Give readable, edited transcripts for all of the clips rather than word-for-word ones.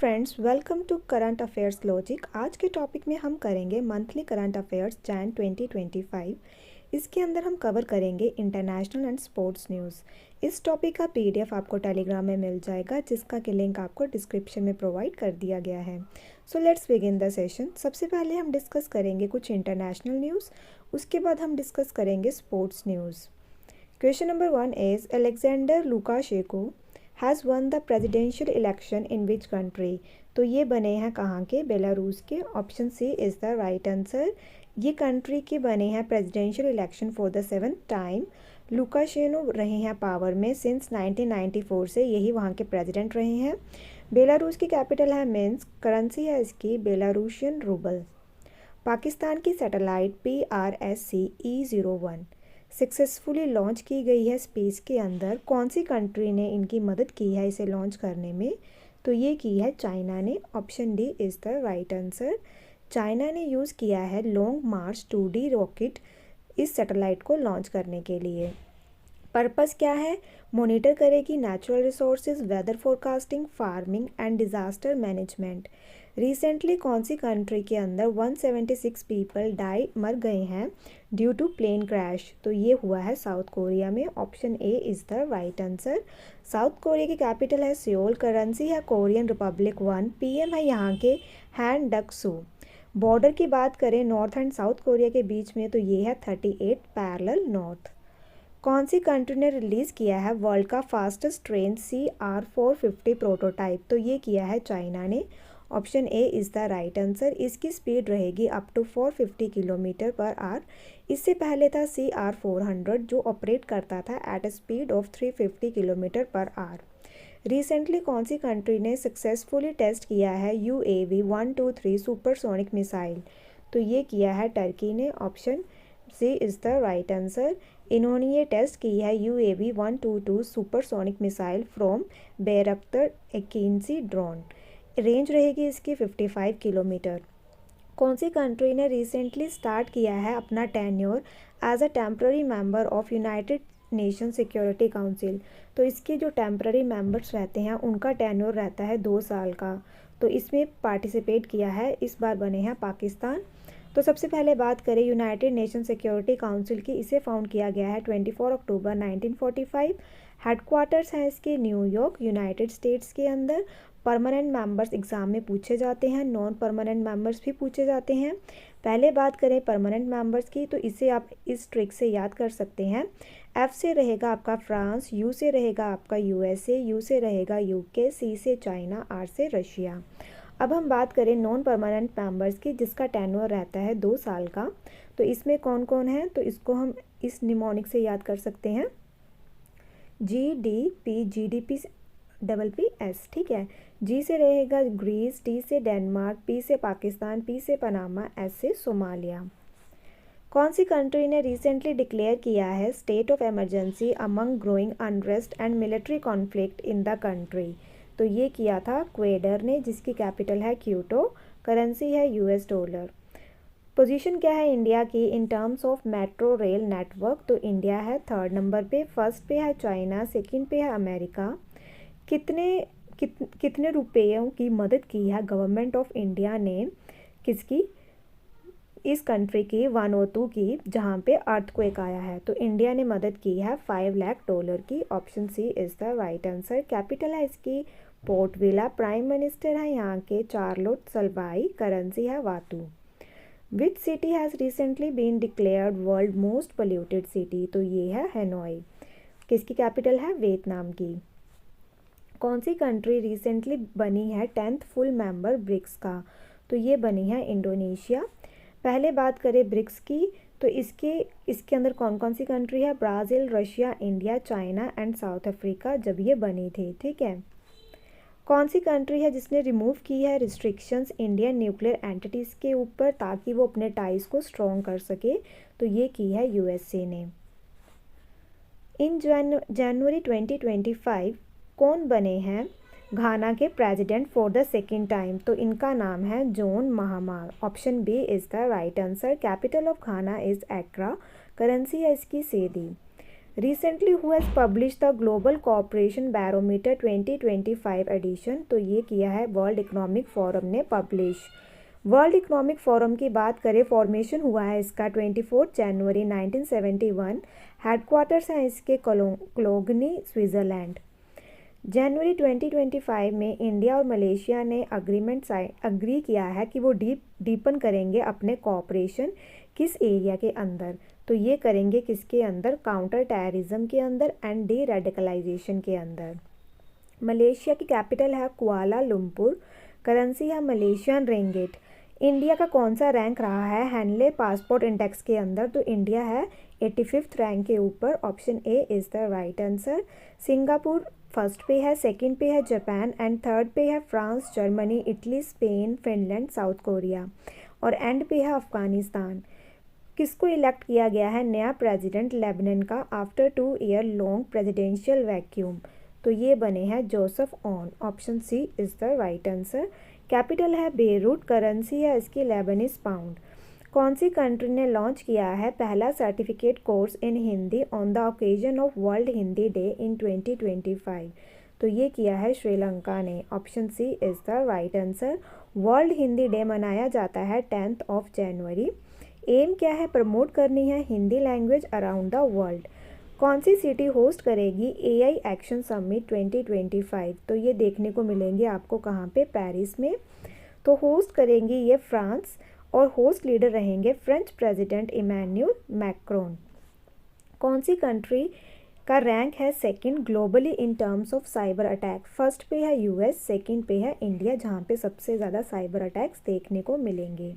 Friends, welcome to current affairs logic. आज के topic में हम करेंगे मंथली करंट अफेयर्स जैन 2025। इसके अंदर हम कवर करेंगे इंटरनेशनल एंड स्पोर्ट्स न्यूज़। इस टॉपिक का पीडीएफ आपको टेलीग्राम में मिल जाएगा, जिसका कि लिंक आपको डिस्क्रिप्शन में प्रोवाइड कर दिया गया है। So let's begin the session. सबसे पहले हम डिस्कस करेंगे कुछ इंटरनेशनल न्यूज़, उसके बाद हम डिस्कस करेंगे sports news. Question number 1 is Alexander Lukashenko has won the presidential election in which country. तो ये बने हैं कहाँ के? बेलारूस के। Option C is the right answer. ये कंट्री के बने हैं presidential election for the 7th time. Lukashenko रहे हैं पावर में सिंस 1994 से, यही वहाँ के प्रेसिडेंट रहे हैं। बेलारूस की कैपिटल है मिन्स्क। करेंसी है इसकी बेलारूशियन रूबल। पाकिस्तान की सैटेलाइट PRSC-E01 सक्सेसफुली लॉन्च की गई है स्पेस के अंदर। कौन सी कंट्री ने इनकी मदद की है इसे लॉन्च करने में? तो ये की है चाइना ने। Option D is the right answer. China ने यूज़ किया है लॉन्ग मार्च 2D रॉकेट इस सैटेलाइट को लॉन्च करने के लिए। पर्पस क्या है? मॉनिटर करेगी natural resources, weather forecasting, farming and disaster management. Recently कौन सी कंट्री के अंदर 176 पीपल मर गए हैं ड्यू टू प्लेन क्रैश? तो ये हुआ है साउथ कोरिया में। Option A is the right answer. South Korea की कैपिटल है सियोल। करेंसी है कोरियन रिपब्लिक 1। पीएम है यहाँ के हैन डक सू। बॉर्डर की बात करें नॉर्थ एंड साउथ कोरिया के बीच में, तो ये है 38 पैरेलल नॉर्थ। कौन सी कंट्री ने रिलीज़ किया है वर्ल्ड का फास्टेस्ट ट्रेन CR450 प्रोटोटाइप? तो ये किया है चाइना ने। Option A is the right answer. इसकी स्पीड रहेगी up to 450 kilometre per hour. इससे पहले था CR400 जो ऑपरेट करता था at a speed of 350 kilometre per hour. Recently कौन सी कंट्री ने सक्सेसफुली टेस्ट किया है UAV 123 सुपरसोनिक मिसाइल? तो ये किया है टर्की ने। Option C is the right answer. इन्होंने ये टेस्ट की है UAV 122 supersonic missile from Bayraktar Akinci drone. Range रहेगी इसकी 55 किलोमीटर। कौन सी कंट्री ने रिसेंटली स्टार्ट किया है अपना tenure as a temporary member of United Nation Security Council? तो इसके जो टेम्प्ररी मेंबर्स रहते हैं उनका टेन्योर रहता है 2 साल का। तो इसमें पार्टिसिपेट किया है, इस बार बने हैं पाकिस्तान। तो सबसे पहले बात करें यूनाइटेड नेशन सिक्योरिटी काउंसिल की, इसे फाउंड किया गया है 24 अक्टूबर 1945। हेडक्वार्टर्स हैं इसके न्यूयॉर्क, यूनाइटेड स्टेट्स के अंदर। परमानेंट मेंबर्स एग्ज़ाम में पूछे जाते हैं, नॉन परमानेंट मेंबर्स भी पूछे जाते हैं। पहले बात करें परमानेंट मेंबर्स की, तो इसे आप इस ट्रिक से याद कर सकते हैं। F से रहेगा आपका फ्रांस, U से रहेगा आपका USA, U से रहेगा UK, C से चाइना, R से रशिया। अब हम बात करें नॉन परमानेंट मेंबर्स की, जिसका टेन्योर रहता है 2 साल का। तो इसमें कौन कौन है? तो इसको हम इस निमोनिक से याद कर सकते हैं, GDP, GDP डबल PS, ठीक है। G से रहेगा ग्रीस, T से डेनमार्क, P से पाकिस्तान, P से पनामा, S से सोमालिया। कौन सी कंट्री ने रिसेंटली डिक्लेयर किया है state of emergency among growing unrest and military conflict in the country? तो ये किया था इक्वेडर ने, जिसकी कैपिटल है क्यूटो। करेंसी है US डॉलर। पोजीशन क्या है इंडिया की in terms of metro rail network? तो इंडिया है 3rd नंबर पे। फर्स्ट पे है चाइना, सेकंड पे है अमेरिका। कितने रुपयों की मदद की है गवर्नमेंट ऑफ इंडिया ने किसकी? इस कंट्री की वानुअतु की, जहाँ पे अर्थक्वेक आया है। तो इंडिया ने मदद की है $5 लाख की। Option C is the right answer. Capital है इसकी पोर्ट विला। प्राइम मिनिस्टर है यहाँ के चार्लोट सल्वाई। करेंसी है vatu. Which city has recently been declared world most polluted city? तो ये है हैनोई। किसकी कैपिटल है? वियतनाम की। कौन सी कंट्री रिसेंटली बनी है 10th फुल मेंबर ब्रिक्स का? तो ये बनी है इंडोनेशिया। पहले बात करें ब्रिक्स की, तो इसके अंदर कौन कौन सी कंट्री है? Brazil, Russia, India, China and south Africa जब ये बनी थी, ठीक है। कौन सी कंट्री है जिसने रिमूव की है रिस्ट्रिक्शंस इंडियन न्यूक्लियर एंटिटीज़ के ऊपर, ताकि वो अपने टाइज को स्ट्रॉन्ग कर सके? तो ये की है USA ने। इन जनवरी 2025 कौन बने हैं घाना के president for the 2nd time? तो इनका नाम है John Mahama. Option B is the right answer. Capital of Ghana is Accra. Currency है इसकी cedi. Recently who has publish the global cooperation barometer 2025 edition, तो ये किया है वर्ल्ड इकोनॉमिक फोरम ने पब्लिश। वर्ल्ड इकोनॉमिक फोरम की बात करें, फॉर्मेशन हुआ है इसका 24 जनवरी 1971। हेडक्वार्टर्स हैं इसके कोलोगनी, स्विट्ज़रलैंड। जनवरी 2025 में इंडिया और मलेशिया ने अग्री किया है कि वो डीपन करेंगे अपने कॉपरेशन किस एरिया के अंदर, तो ये करेंगे किसके अंदर, काउंटर टेररिज्म के अंदर एंड डी रेडिकलाइजेशन के अंदर। मलेशिया की कैपिटल है कुआला लुम्पुर, करेंसी है मलेशियन रिंगिट। इंडिया का कौन सा रैंक रहा है हैनले पासपोर्ट इंडेक्स के अंदर, तो इंडिया है 85th रैंक के ऊपर, option A is the right answer. Singapore first पे है, सेकंड पे है जापान एंड थर्ड पे है France, Germany, Italy, Spain, Finland, South Korea और एंड पे है अफगानिस्तान। किसको इलेक्ट किया गया है नया प्रेसिडेंट लेबनान का after 2 year long presidential vacuum, तो ये बने हैं Joseph Aoun, option C is the right answer. Capital है बेरूट, करेंसी है इसकी लेबनीज पाउंड। कौन सी कंट्री ने लॉन्च किया है पहला certificate course in Hindi on the occasion of world Hindi day in 2025, तो ये किया है श्रीलंका ने, option C is the right answer. World Hindi day मनाया जाता है 10 जनवरी। एम क्या है, प्रमोट करनी है Hindi language around the world. कौन सी सिटी होस्ट करेगी एआई एक्शन समिट 2025, तो ये देखने को मिलेंगे आपको कहाँ पे, पेरिस में। तो होस्ट करेंगी ये फ्रांस और होस्ट लीडर रहेंगे फ्रेंच प्रेसिडेंट इमैनुअल मैक्रोन। कौन सी कंट्री का रैंक है second globally in terms of cyber attack, first पे है यूएस, सेकंड पे है इंडिया, जहाँ पे सबसे ज़्यादा साइबर अटैक्स देखने को मिलेंगे।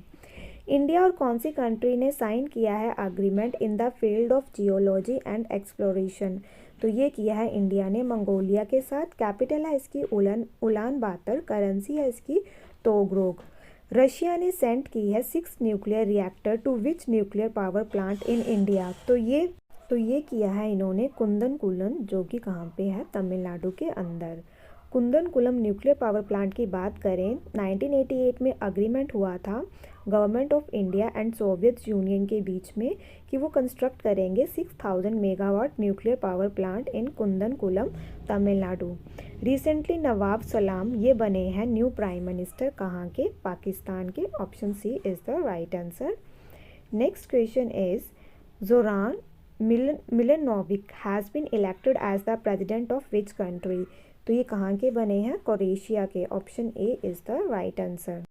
इंडिया और कौन सी कंट्री ने साइन किया है agreement in the field of geology and exploration, तो ये किया है इंडिया ने मंगोलिया के साथ। कैपिटल है इसकी उलान बातर, करेंसी है इसकी तोग्रोग। रशिया ने सेंड की है 6 nuclear reactor to which nuclear power plant in India, तो ये किया है इन्होंने कुंदनकुलम, जो कि कहाँ पे है, तमिलनाडु के अंदर। कुंदनकुलम न्यूक्लियर पावर प्लांट की बात करें, 1988 में अग्रीमेंट हुआ था government of India and Soviet Union के बीच में कि वो कंस्ट्रक्ट करेंगे 6000 megawatt nuclear power plant in Kudankulam, Tamil Nadu. Recently Nawaf Salam ये बने हैं न्यू प्राइम मिनिस्टर, कहाँ के, पाकिस्तान के, option C is the right answer. Next question is Zoran Milanovic has been elected as the president of which country, तो ये कहाँ के बने हैं, क्रोएशिया के, option A is the right answer.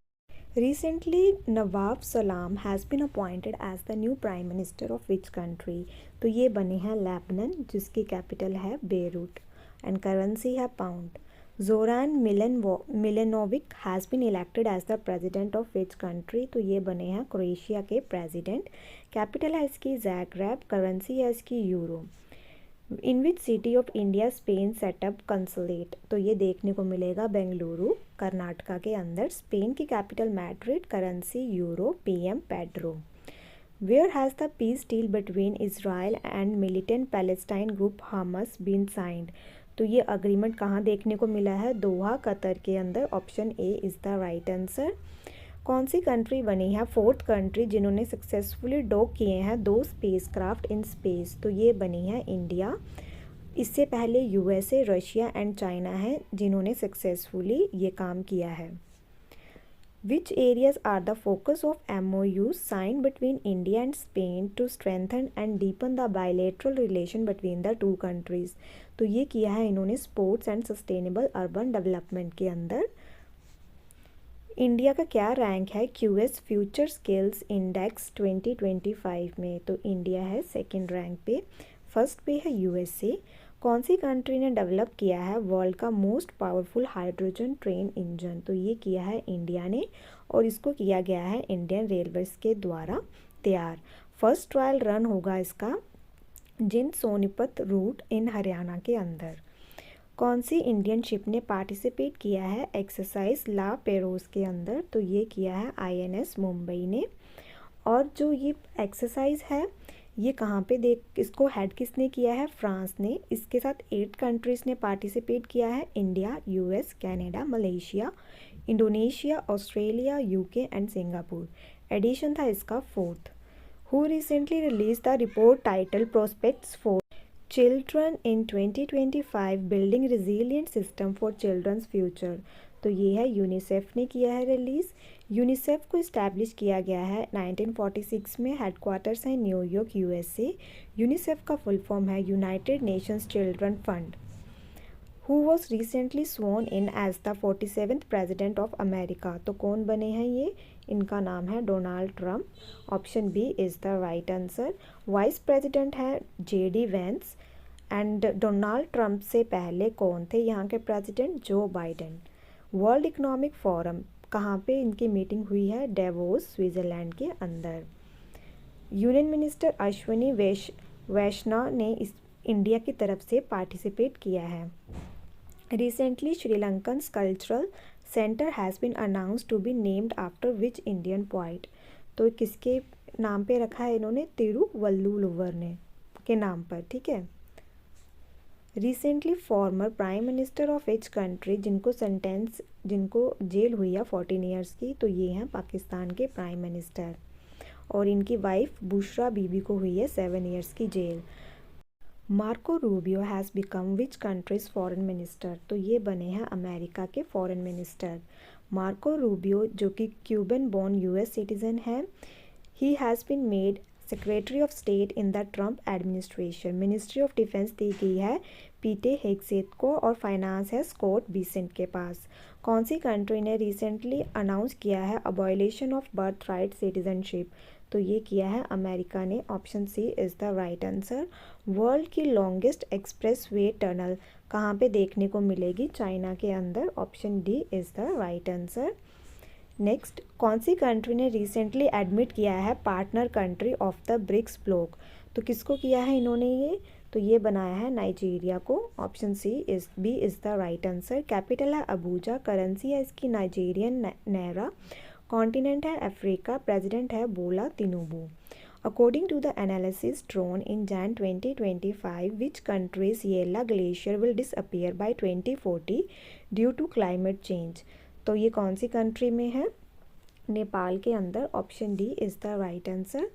Recently, Nawab Salam has been appointed as the new Prime Minister of which country? तो ये बने हैं लेबनान, जिसकी कैपिटल है बेरूट एंड करेंसी है pound. Zoran Milanovic has been elected as the president of which country, तो ये बने हैं क्रोएशिया के प्रेसिडेंट। कैपिटल है इसकी ज़ैग्रेब, करेंसी है इसकी euro. In which city of India Spain setup consulate, तो ये देखने को मिलेगा बेंगलुरु, कर्नाटका के अंदर। स्पेन की capital Madrid, currency euro, PM Pedro. Where has the peace deal between Israel and militant Palestine group Hamas been signed, तो ये अग्रीमेंट कहाँ देखने को मिला है, दोहा, कतर के अंदर, option A is the right answer. कौन सी कंट्री बनी है फोर्थ कंट्री जिन्होंने सक्सेसफुली डॉक किए हैं 2 स्पेसक्राफ्ट इन स्पेस, तो ये बनी है इंडिया। इससे पहले यूएसए, रशिया एंड चाइना है जिन्होंने सक्सेसफुली ये काम किया है। Which areas are the focus of MOU sign between India and Spain to strengthen and deepen the bilateral relation between the 2 countries, तो ये किया है इन्होंने sports and sustainable urban development के अंदर। इंडिया का क्या रैंक है QS फ्यूचर स्किल्स इंडेक्स 2025 में, तो इंडिया है सेकंड रैंक पे, फर्स्ट पे है यूएसए। कौन सी कंट्री ने डेवलप किया है वर्ल्ड का most powerful hydrogen train engine, तो ये किया है इंडिया ने और इसको किया गया है इंडियन रेलवेज के द्वारा तैयार। फर्स्ट ट्रायल रन होगा इसका जिंद सोनीपत रूट इन हरियाणा के अंदर। कौन सी इंडियन शिप ने पार्टिसिपेट किया है एक्सरसाइज ला पेरोस के अंदर, तो ये किया है INS मुंबई ने। और जो ये एक्सरसाइज है ये कहाँ पे इसको हेड किसने किया है, फ्रांस ने। इसके साथ 8 कंट्रीज़ ने पार्टिसिपेट किया है, India, US, Canada, Malaysia, Indonesia, Australia, UK and Singapore. Edition था इसका 4th। Who recently release the report title prospects for, children in 2025 building resilient system for children's future. तो ये है यूनिसेफ ने किया है रिलीज़। यूनिसेफ को इस्टेब्लिश किया गया है 1946 में, हेडक्वार्टर्स है न्यूयॉर्क यूएसए। यूनिसेफ का फुल फॉर्म है United Nations Children Fund. Who was recently sworn in as the 47th president of America. तो कौन बने हैं ये, इनका नाम है Donald Trump. Option B is the right answer. Vice president है JD Vance. And Donald Trump से पहले कौन थे यहाँ के president, Joe Biden. World Economic forum कहाँ पे इनकी मीटिंग हुई है, डेवोस स्विट्ज़रलैंड के अंदर। यूनियन मिनिस्टर अश्विनी वैष्णव ने इस इंडिया की तरफ से पार्टिसिपेट किया है। Recently, Sri Lankan's cultural center has been announced to be named after which Indian poet। तो किसके नाम पे रखा है इन्होंने, तिरुवल्लुवर ने के नाम पर, ठीक है। Recently former prime minister of which country, जिनको जेल हुई है 14 ईयर्स की, तो ये हैं पाकिस्तान के प्राइम मिनिस्टर। और इनकी वाइफ बुशरा बीबी को हुई है 7 ईयर्स की जेल। Marco Rubio has become which country's foreign minister. तो ये बने हैं अमेरिका के फॉरेन मिनिस्टर। मार्को रूबियो जो कि क्यूबन बॉर्न यूएस सिटीजन है, he has been made secretary of state in the Trump administration. Ministry of defence दी गई है पीटे हेगसेथ को और फाइनेंस है स्कॉट बिसेंट के पास। कौन सी कंट्री ने रिसेंटली अनाउंस किया है abolition of birth right citizenship. तो ये किया है अमेरिका ने। Option C is the right answer. World की लॉन्गेस्ट एक्सप्रेस वे टनल कहाँ पे देखने को मिलेगी, चाइना के अंदर। Option D is the right answer. Next, कौन सी कंट्री ने रिसेंटली एडमिट किया है partner country of the BRICS bloc. तो किसको किया है इन्होंने ये, तो ये बनाया है नाइजीरिया को। Option C is B is the right answer. Capital है अबूजा, करेंसी है इसकी नाइजीरियन नायरा, कॉन्टिनेंट है अफ्रीका, प्रेसिडेंट है Bola तिनुबू। According to the analysis drawn in Jan 2025, which country's Yella Glacier will disappear by 2040 due to climate change। तो ये कौन सी country में है, नेपाल के अंदर। Option D is the right answer.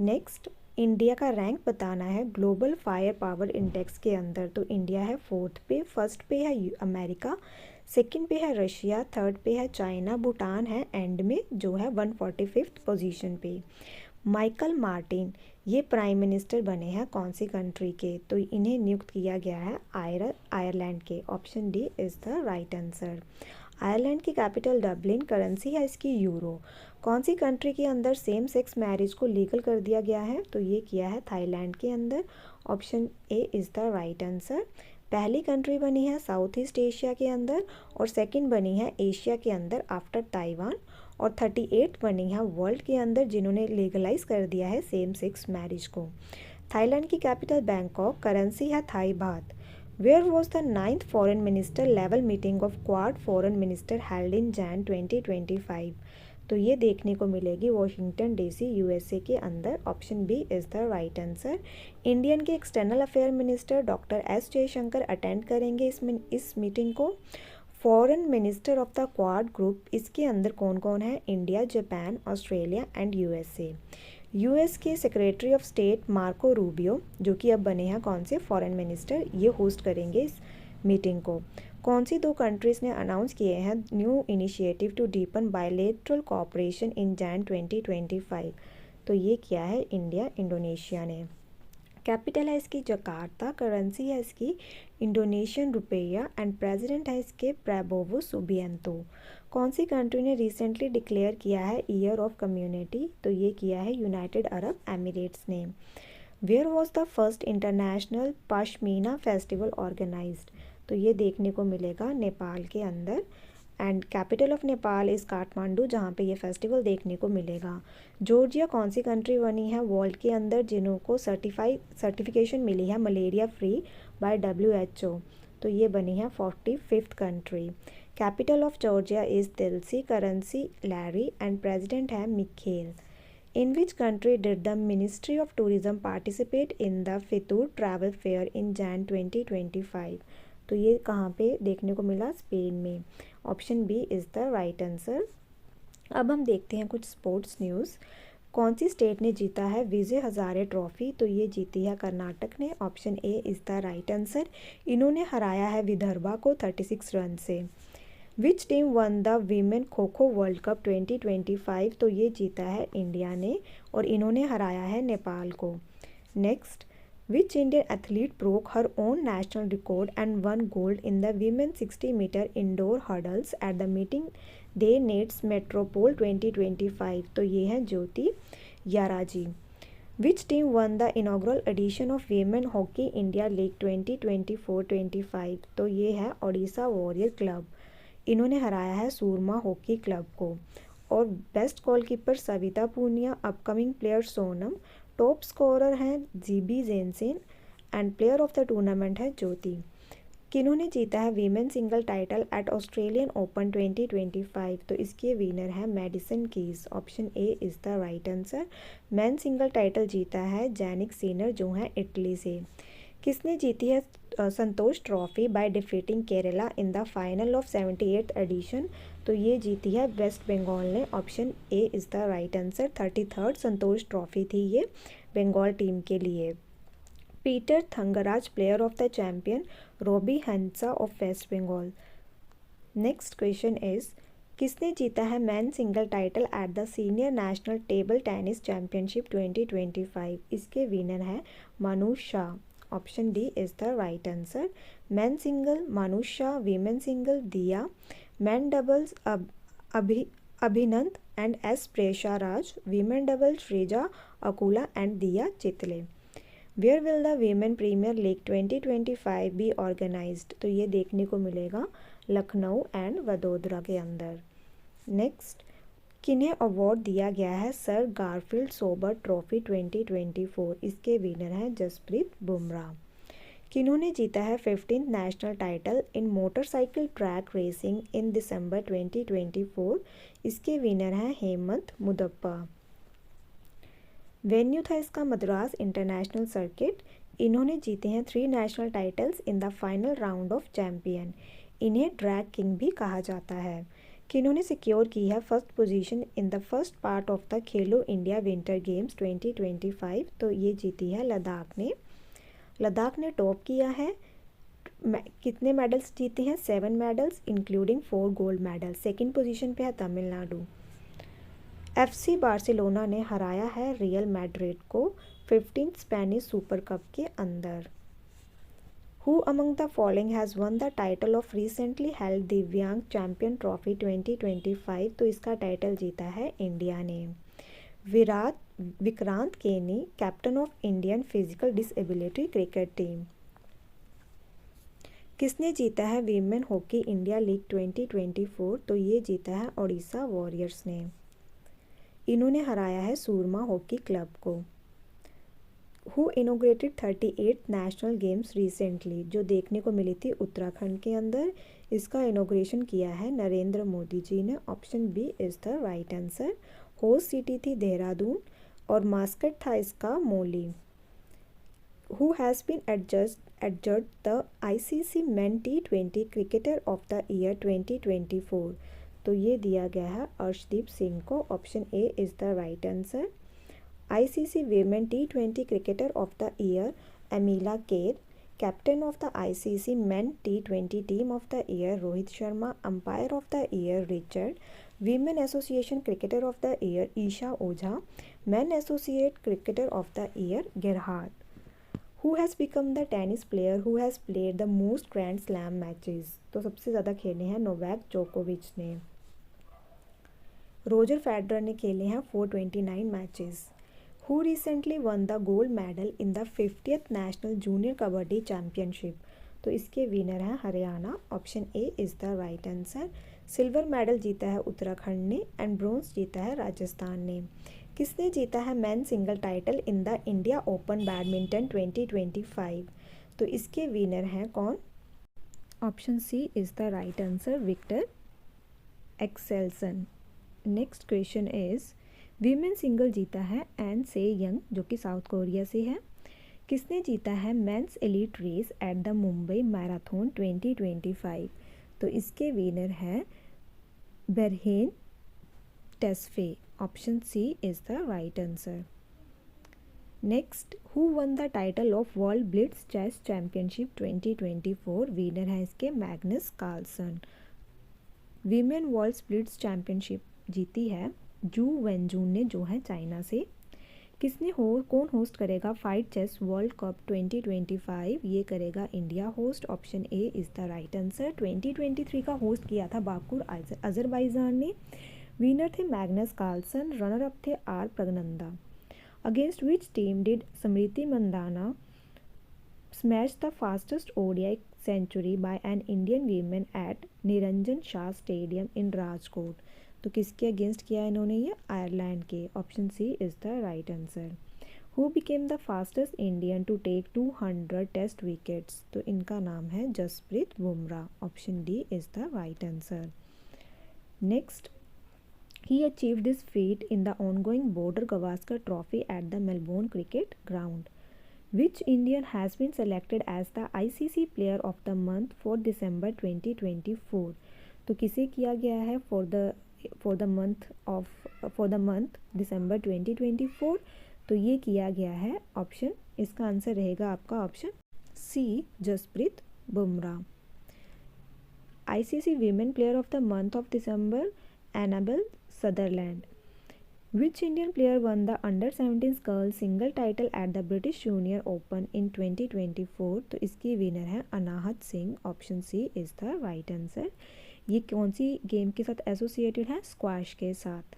Next, India का रैंक बताना है ग्लोबल फायर पावर इंडेक्स के अंदर। तो इंडिया है 4th पे, फर्स्ट पे है अमेरिका, सेकंड पे है रशिया, थर्ड पे है चाइना, भूटान है एंड में जो है 145th पोजीशन पे। माइकल मार्टिन ये प्राइम मिनिस्टर बने हैं कौन सी कंट्री के, तो इन्हें नियुक्त किया गया है आयरलैंड के। Option D is the right answer. Ireland की कैपिटल डबलिन, करेंसी है इसकी यूरो। कौन सी कंट्री के अंदर सेम सेक्स मैरिज को लीगल कर दिया गया है, तो ये किया है थाईलैंड के अंदर। Option A is the right answer. पहली कंट्री बनी है साउथ ईस्ट एशिया के अंदर और सेकंड बनी है एशिया के अंदर आफ्टर ताइवान, और 38 बनी है वर्ल्ड के अंदर जिन्होंने लीगलाइज कर दिया है सेम सेक्स मैरिज को। थाईलैंड की कैपिटल बैंकॉक, करेंसी है Thai baht. Where was the 9th foreign minister level meeting of Quad foreign minister held in Jan 2025। तो ये देखने को मिलेगी वॉशिंगटन डीसी यूएसए के अंदर। Option B is the right answer. Indian के external affair minister doctor S Jaishankar attend करेंगे इस मीटिंग को। Foreign minister of the Quad group, इसके अंदर कौन कौन है, India, Japan, Australia and USA. US के secretary of state Marco Rubio जो कि अब बने हैं कौन से, फॉरेन मिनिस्टर, ये होस्ट करेंगे इस मीटिंग को। कौन सी दो कंट्रीज़ ने अनाउंस किए हैं new initiative to deepen bilateral cooperation in Jan 2025। तो ये किया है इंडिया इंडोनेशिया ने। कैपिटल है इसकी जकार्ता, करेंसी है इसकी इंडोनेशियन रुपया एंड प्रेसिडेंट है इसके प्रैबोवो सुबिएंतो। कौन सी कंट्री ने रिसेंटली डिक्लेयर किया है ईयर ऑफ कम्युनिटी, तो ये किया है यूनाइटेड अरब एमिरेट्स ने। Where was the first international pashmina festival organized, तो ये देखने को मिलेगा नेपाल के अंदर। And capital of Nepal is Kathmandu जहाँ पे ये फेस्टिवल देखने को मिलेगा। जॉर्जिया कौन सी कंट्री बनी है वर्ल्ड के अंदर जिनको सर्टिफिकेशन मिली है मलेरिया फ्री बाय WHO, तो ये बनी है 45th country. Capital of Georgia is Tbilisi, currency lari and president है Mikheil. In which country did the ministry of tourism participate in the FITUR travel fair in Jan 2025। तो ये कहाँ पे देखने को मिला, स्पेन में। Option B is the right answer. अब हम देखते हैं कुछ स्पोर्ट्स न्यूज़। कौन सी स्टेट ने जीता है विजय हजारे ट्रॉफी? तो ये जीती है कर्नाटक ने। Option A is the right answer. इन्होंने हराया है विदर्भा को 36 रन से। विच team won the women kho kho world cup 2025? तो ये जीता है इंडिया ने और इन्होंने हराया है नेपाल को। Next, which Indian athlete broke her own national record and won gold in the women 60 metre indoor hurdles at the meeting de Nantes Metropole 2025? तो ये है Jyothi Yarraji. Which team won the inaugural edition of women hockey India league 2024-25? तो ये है Odisha warrior club. इन्होंने हराया है सूरमा hockey club को। और best goalkeeper Savita Punia, upcoming player Sonam, top scorer हैं Yibbi Jansen and player of the tournament है ज्योति। किन्होंने जीता है women single title at Australian Open 2025? तो इसके विनर है Madison Keys. Option A is the right answer. Man single title जीता है जैनिक सिनर जो है इटली से। किसने जीती है Santosh trophy by defeating Kerala in the final of 78th edition? तो ये जीती है वेस्ट बंगाल ने। Option A is the right answer. 33rd Santosh trophy थी ये बंगाल टीम के लिए। Peter Thangaraj player of the champion, Robi Hansda of West Bengal. Next question is, किसने जीता है man single title at the senior national table tennis championship 2025? इसके विनर है Manush Shah. Option D is the right answer. Man single Manush Shah, women single Diya, man doubles Abhinand and S Preysha Raj, women double Sreeja Akula and Diya Chitale. Where will the women premier league 2025 be organised? तो ये देखने को मिलेगा Lucknow and Vadodara के अंदर। Next, किन्हें अवार्ड दिया गया है सर गारफील्ड सोबर ट्रॉफी 2024? इसके विनर हैं जसप्रीत बुमराह। किन्होंने जीता है 15th national title in motorcycle track racing in December 2024? इसके विनर हैं हेमंत मुदप्पा। वेन्यू था इसका मद्रास इंटरनेशनल सर्किट। इन्होंने जीते हैं 3 national titles in the final round of champion. इन्हें ड्रैग किंग भी कहा जाता है। किन्होंने सिक्योर की है first position in the first part of the Khelo India winter games 2025? तो ये जीती है लद्दाख ने। लद्दाख ने टॉप किया है। कितने मेडल्स जीते हैं? 7 medals including 4 gold medal. Second position पे है तमिलनाडु। FC बार्सिलोना ने हराया है रियल मैड्रिड को 15th स्पेनिश सुपर कप के अंदर। Who among the following has won the title of recently held दिव्यांग चैंपियन ट्रॉफी 2025? तो इसका टाइटल जीता है इंडिया ने। विक्रांत केनी, captain of Indian physical disability cricket team. किसने जीता है वीमेन हॉकी इंडिया लीग 2024? तो ये जीता है ओडिशा वॉरियर्स ने। इन्होंने हराया है सूरमा हॉकी क्लब को। Who inaugurated 38th national games recently? जो देखने को मिली थी उत्तराखंड के अंदर। इसका इनोग्रेशन किया है नरेंद्र मोदी जी ने। Option B is the right answer. Host city थी देहरादून और मास्कट था इसका Mauli. Who has been adjudged the ICC men T20 cricketer of the year 2024? तो ये दिया गया है अर्शदीप सिंह को। Option A is the right answer. ICC women T20 cricketer of the year Amelia Kerr, captain of the ICC men T20 team of the year Rohit Sharma, umpire of the year Richard, women association cricketer of the year Esha Ojha, man associate cricketer of the year Gerhard. Who has become the tennis player who has played the most grand slam matches? तो सबसे ज़्यादा खेले हैं Novak जोकोविच ने। Roger Federer ने खेले हैं 429 matches. Who recently one the gold medal in the 50th national junior kabaddi championship? तो इसके विनर हैं Haryana. Option A is the right answer. Silver medal जीता है उत्तराखंड ने एंड ब्रोंज जीता है राजस्थान ने। किसने जीता है man single title in the India open badminton 2025? तो इसके विनर हैं कौन? Option C is the right answer, Viktor Axelsen. Next question is, women single जीता है एन से यंग जो कि साउथ कोरिया से है। किसने जीता है men's elite race at the Mumbai marathon 2025? तो इसके विनर हैं Berhane Tesfay. Option C is the right answer. Next, who won the title of world blitz chess championship 2024? Winner है इसके Magnus Carlsen. Women world blitz championship जीती है जू वेंजून ने, जो है चाइना से। किसने कौन होस्ट करेगा फाइट चेस वर्ल्ड कप 2025? ये करेगा India host. Option A is the right answer. 2023 का होस्ट किया था बाकुर अजरबैजान ने। विनर थे मैग्नस कार्लसन, रनर अप थे R Praggnanandhaa. Against which team did Smriti Mandhana smash the fastest ODI century by an Indian women at Niranjan Shah stadium in Rajkot? तो किसके against किया इन्होंने ये? आयरलैंड के। Option C is the right answer. Who became the fastest Indian to take 200 test wickets? तो इनका नाम है Jasprit Bumrah. Option D is the right answer. Next, he achieved this feat in the ongoing Border Gavaskar Trophy at the Melbourne Cricket Ground. Which Indian has been selected as the ICC Player of the Month for December 2024? तो किसे किया गया है for the month December 2024? तो ये किया गया है ऑप्शन, इसका आंसर रहेगा आपका option C, Jasprit Bumrah. ICC Women Player of the Month of December, Annabel Sutherland. Which Indian player won the under-17 girls single title at the British Junior Open in 2024? तो इसकी विनर है Anahat Singh. Option C is the right answer. ये कौन सी game के साथ associated है? Squash के साथ।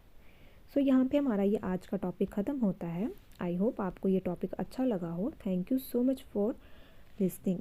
सो यहाँ पे हमारा ये आज का टॉपिक ख़त्म होता है। आई होप आपको ये टॉपिक अच्छा लगा हो। Thank you so much for listening.